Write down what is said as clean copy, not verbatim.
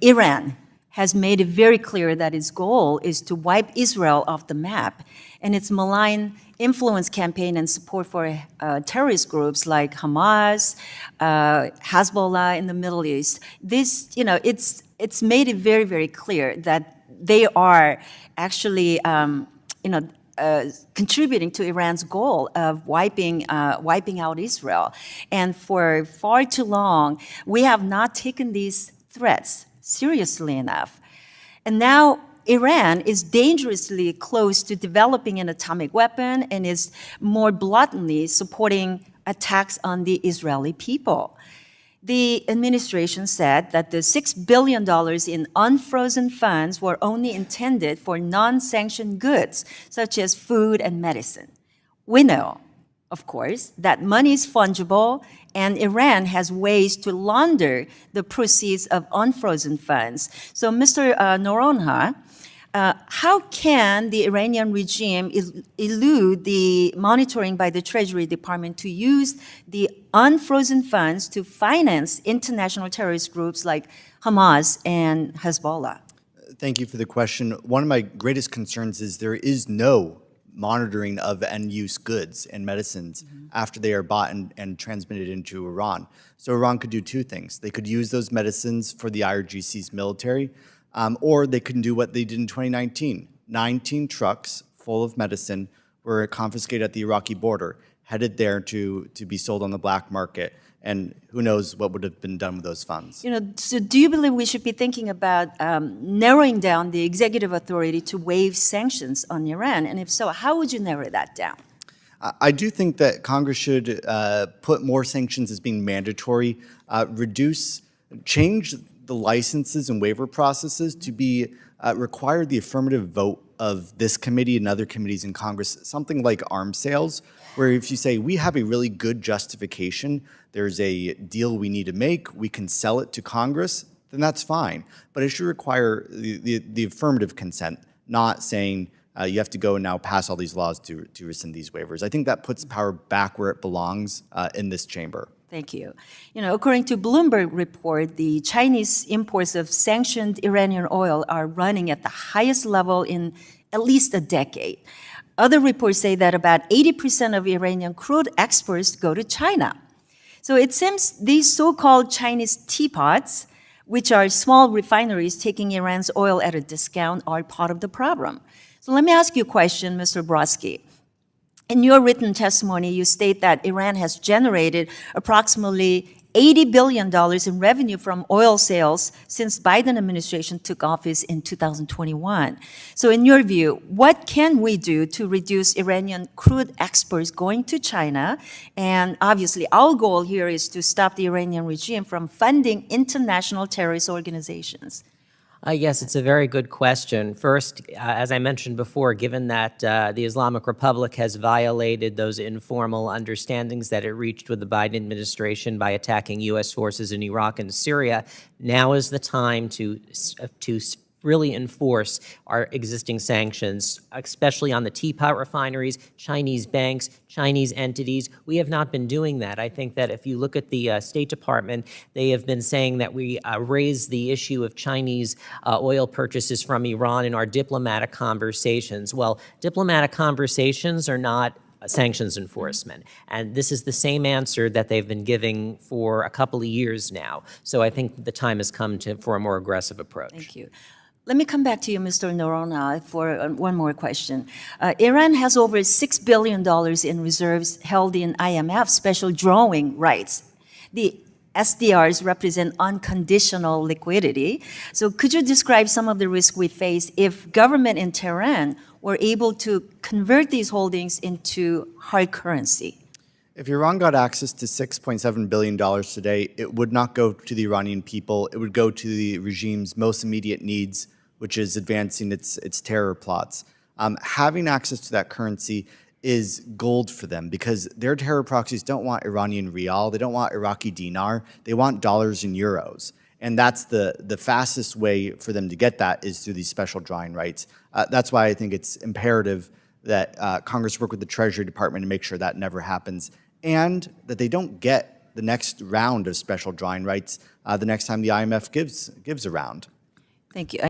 Iran has made it very clear that its goal is to wipe Israel off the map. And its malign influence campaign and support for terrorist groups like Hamas, Hezbollah in the Middle East, this, it's made it very, very clear that they are actually, contributing to Iran's goal of wiping out Israel. And for far too long, we have not taken these threats seriously enough. And now Iran is dangerously close to developing an atomic weapon and is more bluntly supporting attacks on the Israeli people. The administration said that the $6 billion in unfrozen funds were only intended for non-sanctioned goods, such as food and medicine. We know, of course, that money is fungible, and Iran has ways to launder the proceeds of unfrozen funds. So, Mr. Noronha, how can the Iranian regime elude the monitoring by the Treasury Department to use the unfrozen funds to finance international terrorist groups like Hamas and Hezbollah? Thank you for the question. One of my greatest concerns is there is no monitoring of end-use goods and medicines after they are bought and transmitted into Iran. So Iran could do two things. They could use those medicines for the IRGC's military, or they can do what they did in 2019. 19 trucks full of medicine were confiscated at the Iraqi border, headed there to be sold on the black market. And who knows what would have been done with those funds. So do you believe we should be thinking about narrowing down the executive authority to waive sanctions on Iran? And if so, how would you narrow that down? I do think that Congress should put more sanctions as being mandatory, change the licenses and waiver processes to be require the affirmative vote of this committee and other committees in Congress, something like arms sales, where if you say, we have a really good justification, there's a deal we need to make, we can sell it to Congress, then that's fine. But it should require the affirmative consent, not saying you have to go and now pass all these laws to rescind these waivers. I think that puts power back where it belongs in this chamber. Thank you. According to Bloomberg report, the Chinese imports of sanctioned Iranian oil are running at the highest level in at least a decade. Other reports say that about 80% of Iranian crude exports go to China. So it seems these so-called Chinese teapots, which are small refineries taking Iran's oil at a discount, are part of the problem. So let me ask you a question, Mr. Brodsky. In your written testimony, you state that Iran has generated approximately $80 billion in revenue from oil sales since Biden administration took office in 2021. So in your view, what can we do to reduce Iranian crude exports going to China? And obviously, our goal here is to stop the Iranian regime from funding international terrorist organizations. Yes, it's a very good question. First, as I mentioned before, given that the Islamic Republic has violated those informal understandings that it reached with the Biden administration by attacking U.S. forces in Iraq and Syria, now is the time to really enforce our existing sanctions, especially on the teapot refineries, Chinese banks, Chinese entities. We have not been doing that. I think that if you look at the State Department, they have been saying that we raise the issue of Chinese oil purchases from Iran in our diplomatic conversations. Well, diplomatic conversations are not sanctions enforcement. And this is the same answer that they've been giving for a couple of years now. So I think the time has come for a more aggressive approach. Thank you. Let me come back to you, Mr. Noronha, for one more question. Iran has over $6 billion in reserves held in IMF special drawing rights. The SDRs represent unconditional liquidity. So could you describe some of the risks we face if government in Tehran were able to convert these holdings into hard currency? If Iran got access to $6.7 billion today, it would not go to the Iranian people. It would go to the regime's most immediate needs, which is advancing its terror plots. Having access to that currency is gold for them because their terror proxies don't want Iranian rial, they don't want Iraqi dinar, they want dollars and euros. And that's the fastest way for them to get that is through these special drawing rights. That's why I think it's imperative that Congress work with the Treasury Department to make sure that never happens and that they don't get the next round of special drawing rights the next time the IMF gives a round. Thank you.